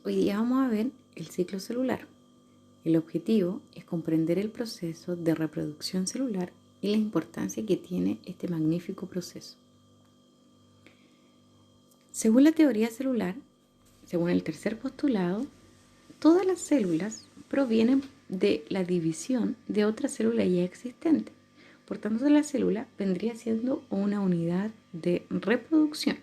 Hoy día vamos a ver el ciclo celular. El objetivo es comprender el proceso de reproducción celular y la importancia que tiene este magnífico proceso. Según la teoría celular, según el tercer postulado, todas las células provienen de la división de otra célula ya existente. Por tanto, la célula vendría siendo una unidad de reproducción.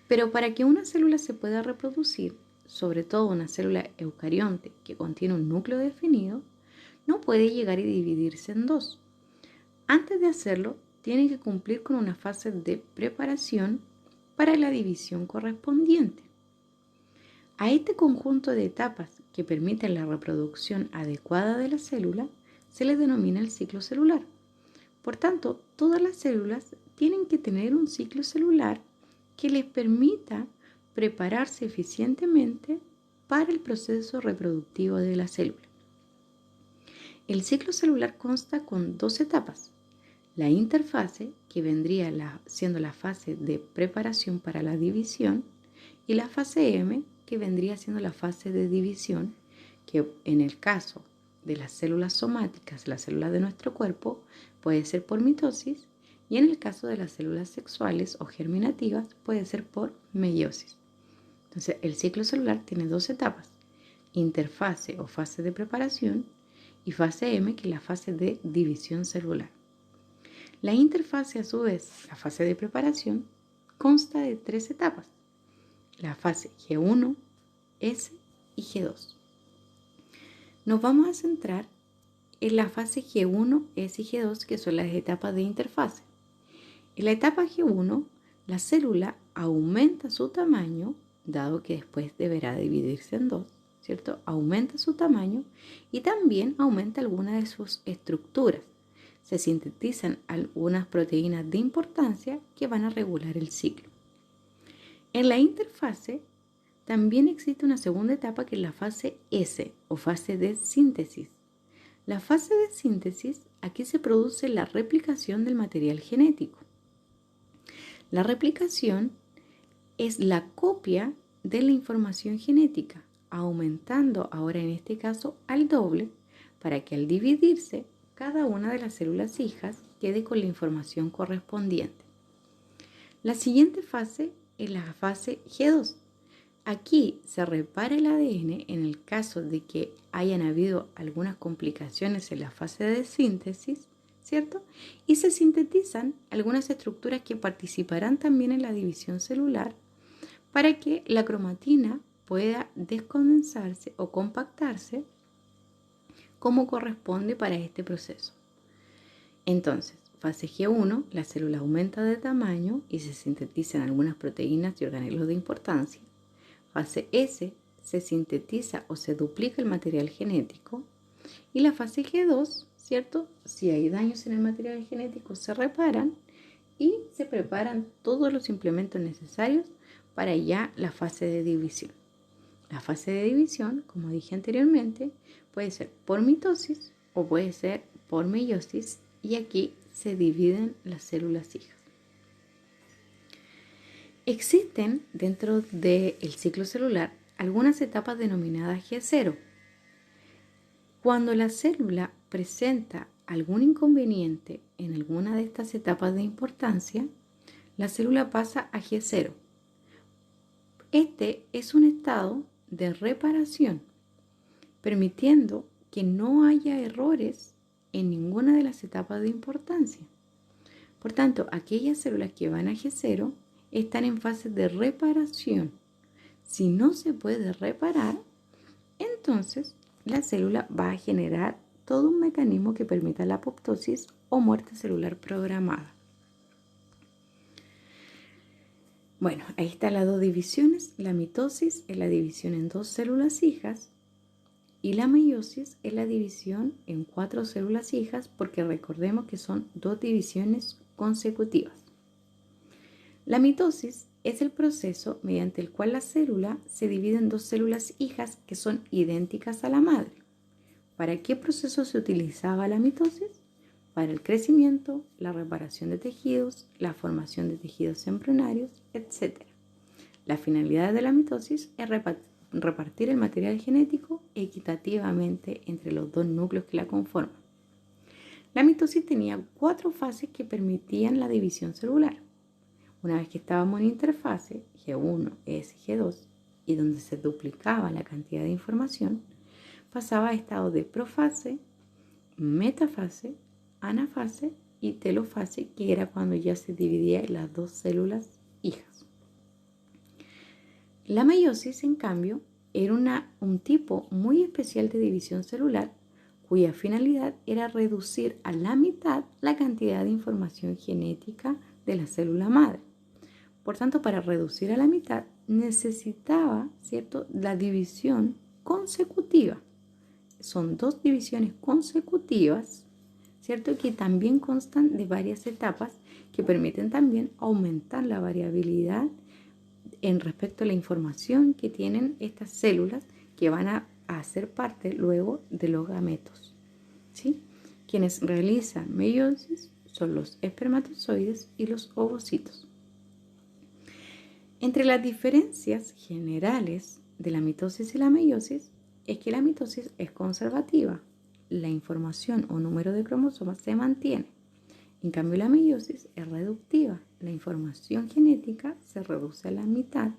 Pero para que una célula se pueda reproducir, sobre todo una célula eucarionte que contiene un núcleo definido, no puede llegar y dividirse en dos. Antes de hacerlo, tiene que cumplir con una fase de preparación para la división correspondiente. A este conjunto de etapas que permiten la reproducción adecuada de la célula se le denomina el ciclo celular. Por tanto, todas las células tienen que tener un ciclo celular que les permita prepararse eficientemente para el proceso reproductivo de la célula. El ciclo celular consta con dos etapas. La interfase, que vendría siendo la fase de preparación para la división, y la fase M, que vendría siendo la fase de división, que en el caso de las células somáticas, las células de nuestro cuerpo, puede ser por mitosis, y en el caso de las células sexuales o germinativas puede ser por meiosis. Entonces, el ciclo celular tiene dos etapas: interfase o fase de preparación y fase M, que es la fase de división celular. La interfase, a su vez, la fase de preparación, consta de tres etapas: la fase G1, S y G2. Nos vamos a centrar en la fase G1, S y G2, que son las etapas de interfase. En la etapa G1, la célula aumenta su tamaño, dado que después deberá dividirse en dos, ¿cierto? Aumenta su tamaño y también aumenta algunas de sus estructuras. Se sintetizan algunas proteínas de importancia que van a regular el ciclo. En la interfase también existe una segunda etapa, que es la fase S o fase de síntesis. La fase de síntesis, aquí se produce la replicación del material genético. La replicación es la copia de la información genética, aumentando ahora en este caso al doble, para que al dividirse cada una de las células hijas quede con la información correspondiente. La siguiente fase es la fase G2. Aquí se repara el ADN en el caso de que hayan habido algunas complicaciones en la fase de síntesis, ¿cierto? Y se sintetizan algunas estructuras que participarán también en la división celular para que la cromatina pueda descondensarse o compactarse como corresponde para este proceso. Entonces, fase G1, la célula aumenta de tamaño y se sintetizan algunas proteínas y organelos de importancia. Fase S, se sintetiza o se duplica el material genético. Y la fase G2, ¿cierto? Si hay daños en el material genético, se reparan y se preparan todos los implementos necesarios para ya la fase de división. La fase de división, como dije anteriormente, puede ser por mitosis o puede ser por meiosis, y aquí se dividen las células hijas. Existen dentro del ciclo celular algunas etapas denominadas G0. Cuando la célula presenta algún inconveniente en alguna de estas etapas de importancia, la célula pasa a G0. Este es un estado de reparación, permitiendo que no haya errores en ninguna de las etapas de importancia. Por tanto, aquellas células que van a G0 están en fase de reparación. Si no se puede reparar, entonces la célula va a generar todo un mecanismo que permita la apoptosis o muerte celular programada. Bueno, ahí están las dos divisiones. La mitosis es la división en dos células hijas y la meiosis es la división en 4 células hijas, porque recordemos que son dos divisiones consecutivas. La mitosis es el proceso mediante el cual la célula se divide en dos células hijas que son idénticas a la madre. ¿Para qué proceso se utilizaba la mitosis? Para el crecimiento, la reparación de tejidos, la formación de tejidos embrionarios, etc. La finalidad de la mitosis es repartir el material genético equitativamente entre los dos núcleos que la conforman. La mitosis tenía 4 fases que permitían la división celular. Una vez que estábamos en interfase G1, S, G2, y donde se duplicaba la cantidad de información, pasaba a estados de profase, metafase, anafase y telofase, que era cuando ya se dividía en las 2 células hijas. La meiosis, en cambio, era un tipo muy especial de división celular cuya finalidad era reducir a la mitad la cantidad de información genética de la célula madre. Por tanto, para reducir a la mitad necesitaba, ¿cierto?, la división consecutiva. Son 2 divisiones consecutivas, ¿cierto?, que también constan de varias etapas que permiten también aumentar la variabilidad en respecto a la información que tienen estas células que van a hacer parte luego de los gametos, ¿sí? Quienes realizan meiosis son los espermatozoides y los ovocitos. Entre las diferencias generales de la mitosis y la meiosis es que la mitosis es conservativa, la información o número de cromosomas se mantiene. En cambio, la meiosis es reductiva, la información genética se reduce a la mitad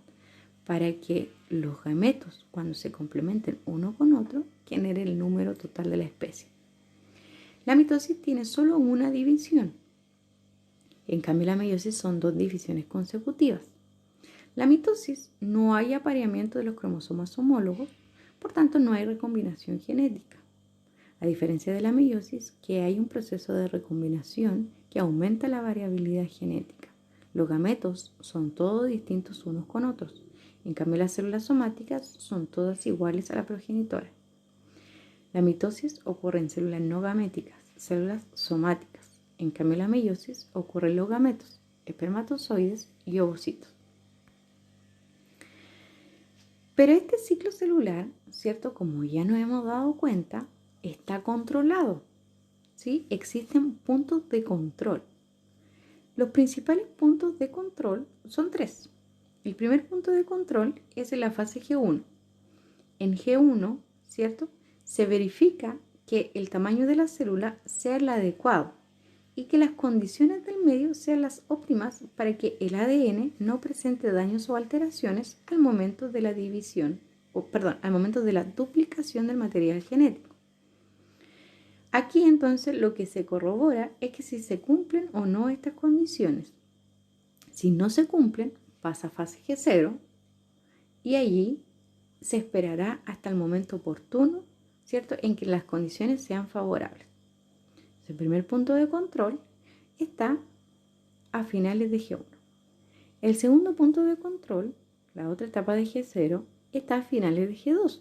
para que los gametos, cuando se complementen uno con otro, generen el número total de la especie. La mitosis tiene solo una división, en cambio la meiosis son 2 divisiones consecutivas. La mitosis no hay apareamiento de los cromosomas homólogos, por tanto no hay recombinación genética. A diferencia de la meiosis, que hay un proceso de recombinación que aumenta la variabilidad genética. Los gametos son todos distintos unos con otros. En cambio, las células somáticas son todas iguales a la progenitora. La mitosis ocurre en células no gaméticas, células somáticas. En cambio, la meiosis ocurre en los gametos, espermatozoides y ovocitos. Pero este ciclo celular, ¿cierto?, como ya nos hemos dado cuenta, está controlado, ¿sí? Existen puntos de control. Los principales puntos de control son 3. El primer punto de control es en la fase G1. En G1, ¿cierto?, se verifica que el tamaño de la célula sea el adecuado y que las condiciones del medio sean las óptimas para que el ADN no presente daños o alteraciones al momento de la división, al momento de la duplicación del material genético. Aquí entonces lo que se corrobora es que si se cumplen o no estas condiciones. Si no se cumplen, pasa a fase G0 y allí se esperará hasta el momento oportuno, ¿cierto?, en que las condiciones sean favorables. El primer punto de control está a finales de G1. El segundo punto de control, la otra etapa de G0, está a finales de G2.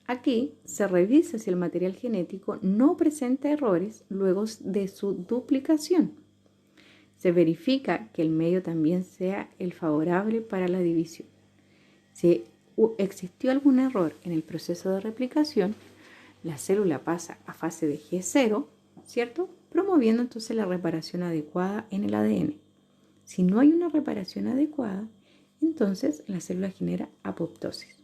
Aquí se revisa si el material genético no presenta errores luego de su duplicación. Se verifica que el medio también sea el favorable para la división. Si existió algún error en el proceso de replicación, la célula pasa a fase de G0, ¿cierto?, promoviendo entonces la reparación adecuada en el ADN. Si no hay una reparación adecuada, entonces la célula genera apoptosis.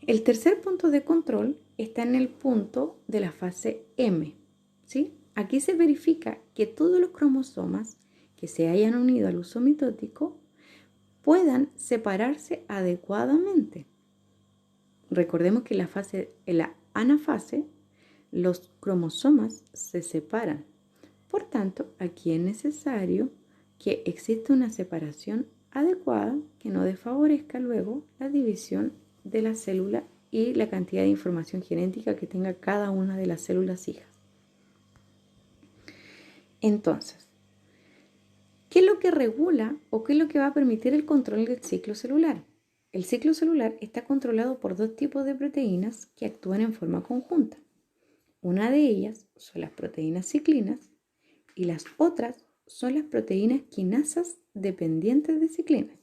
El tercer punto de control está en el punto de la fase M, ¿sí? Aquí se verifica que todos los cromosomas que se hayan unido al uso mitótico puedan separarse adecuadamente. Recordemos que en la anafase, los cromosomas se separan. Por tanto, aquí es necesario que exista una separación adecuada que no desfavorezca luego la división de la célula y la cantidad de información genética que tenga cada una de las células hijas. Entonces, ¿qué es lo que regula o qué es lo que va a permitir el control del ciclo celular? El ciclo celular está controlado por 2 tipos de proteínas que actúan en forma conjunta. Una de ellas son las proteínas ciclinas y las otras son las proteínas quinasas dependientes de ciclinas.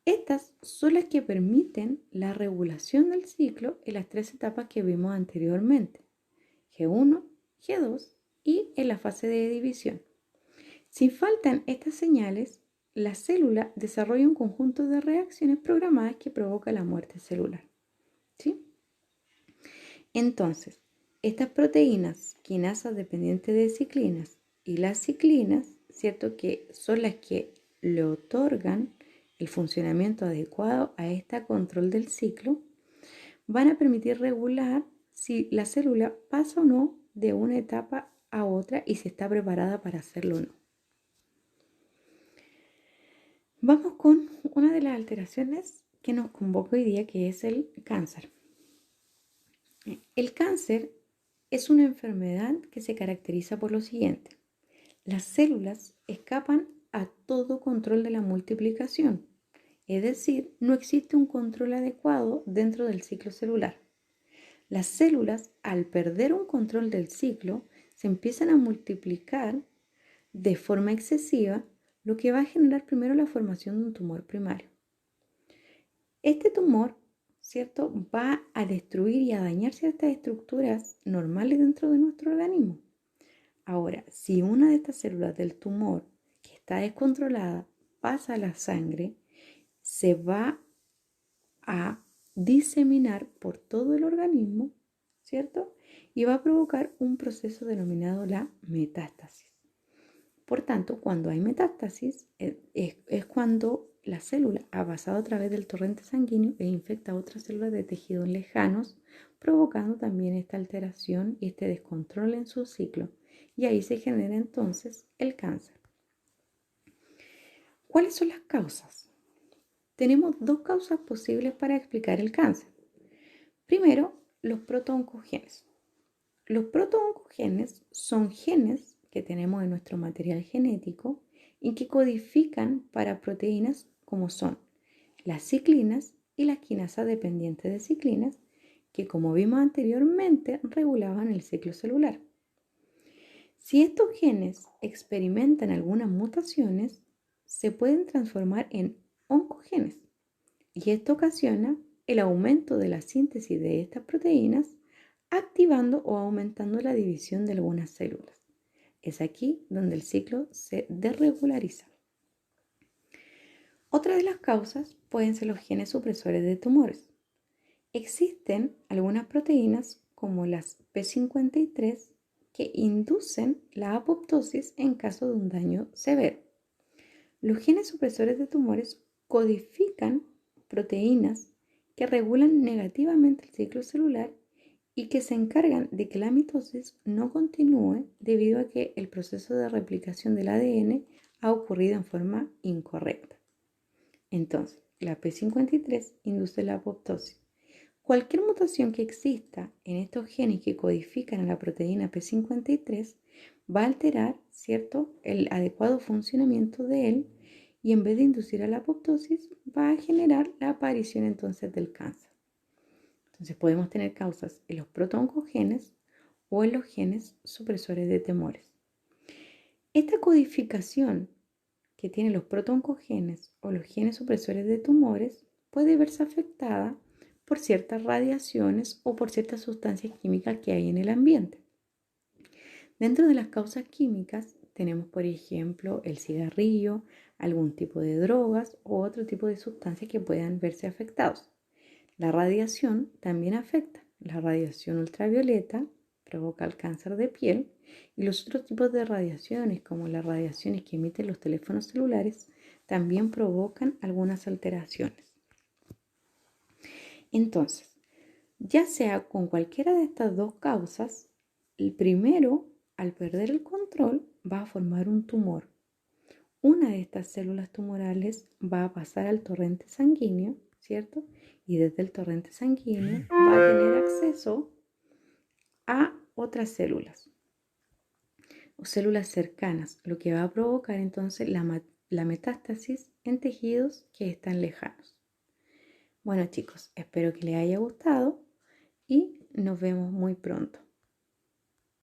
Estas son las que permiten la regulación del ciclo en las 3 etapas que vimos anteriormente, G1, G2 y en la fase de división. Si faltan estas señales, la célula desarrolla un conjunto de reacciones programadas que provoca la muerte celular. ¿Sí? Entonces, estas proteínas quinasas dependientes de ciclinas y las ciclinas, ¿cierto? Que son las que le otorgan el funcionamiento adecuado a este control del ciclo, van a permitir regular si la célula pasa o no de una etapa a otra y si está preparada para hacerlo o no. Vamos con una de las alteraciones que nos convoca hoy día, que es el cáncer. El cáncer es una enfermedad que se caracteriza por lo siguiente. Las células escapan a todo control de la multiplicación, es decir, no existe un control adecuado dentro del ciclo celular. Las células, al perder un control del ciclo, se empiezan a multiplicar de forma excesiva, lo que va a generar primero la formación de un tumor primario. Este tumor, ¿cierto?, va a destruir y a dañar ciertas estructuras normales dentro de nuestro organismo. Ahora, si una de estas células del tumor que está descontrolada pasa a la sangre, se va a diseminar por todo el organismo, ¿cierto? Y va a provocar un proceso denominado la metástasis. Por tanto, cuando hay metástasis, es cuando la célula ha pasado a través del torrente sanguíneo e infecta a otras células de tejidos lejanos, provocando también esta alteración y este descontrol en su ciclo. Y ahí se genera entonces el cáncer. ¿Cuáles son las causas? Tenemos dos causas posibles para explicar el cáncer. Primero, los protooncogenes. Los protooncogenes son genes que tenemos en nuestro material genético y que codifican para proteínas como son las ciclinas y las quinasas dependientes de ciclinas, que como vimos anteriormente regulaban el ciclo celular. Si estos genes experimentan algunas mutaciones, se pueden transformar en oncogenes y esto ocasiona el aumento de la síntesis de estas proteínas, activando o aumentando la división de algunas células. Es aquí donde el ciclo se desregulariza. Otra de las causas pueden ser los genes supresores de tumores. Existen algunas proteínas como las P53 que inducen la apoptosis en caso de un daño severo. Los genes supresores de tumores codifican proteínas que regulan negativamente el ciclo celular y que se encargan de que la mitosis no continúe debido a que el proceso de replicación del ADN ha ocurrido en forma incorrecta. Entonces, la P53 induce la apoptosis. Cualquier mutación que exista en estos genes que codifican a la proteína P53 va a alterar, ¿cierto?, el adecuado funcionamiento de él y en vez de inducir a la apoptosis va a generar la aparición entonces del cáncer. Entonces podemos tener causas en los protooncogenes o en los genes supresores de tumores. Esta codificación que tienen los protooncogenes o los genes supresores de tumores puede verse afectada por ciertas radiaciones o por ciertas sustancias químicas que hay en el ambiente. Dentro de las causas químicas tenemos, por ejemplo, el cigarrillo, algún tipo de drogas u otro tipo de sustancias que puedan verse afectados. La radiación también afecta. La radiación ultravioleta provoca el cáncer de piel y los otros tipos de radiaciones, como las radiaciones que emiten los teléfonos celulares, también provocan algunas alteraciones. Entonces, ya sea con cualquiera de estas dos causas, el primero, al perder el control, va a formar un tumor. Una de estas células tumorales va a pasar al torrente sanguíneo, ¿cierto? Y desde el torrente sanguíneo va a tener acceso a otras células o células cercanas, lo que va a provocar entonces la metástasis en tejidos que están lejanos. Bueno chicos, espero que les haya gustado y nos vemos muy pronto.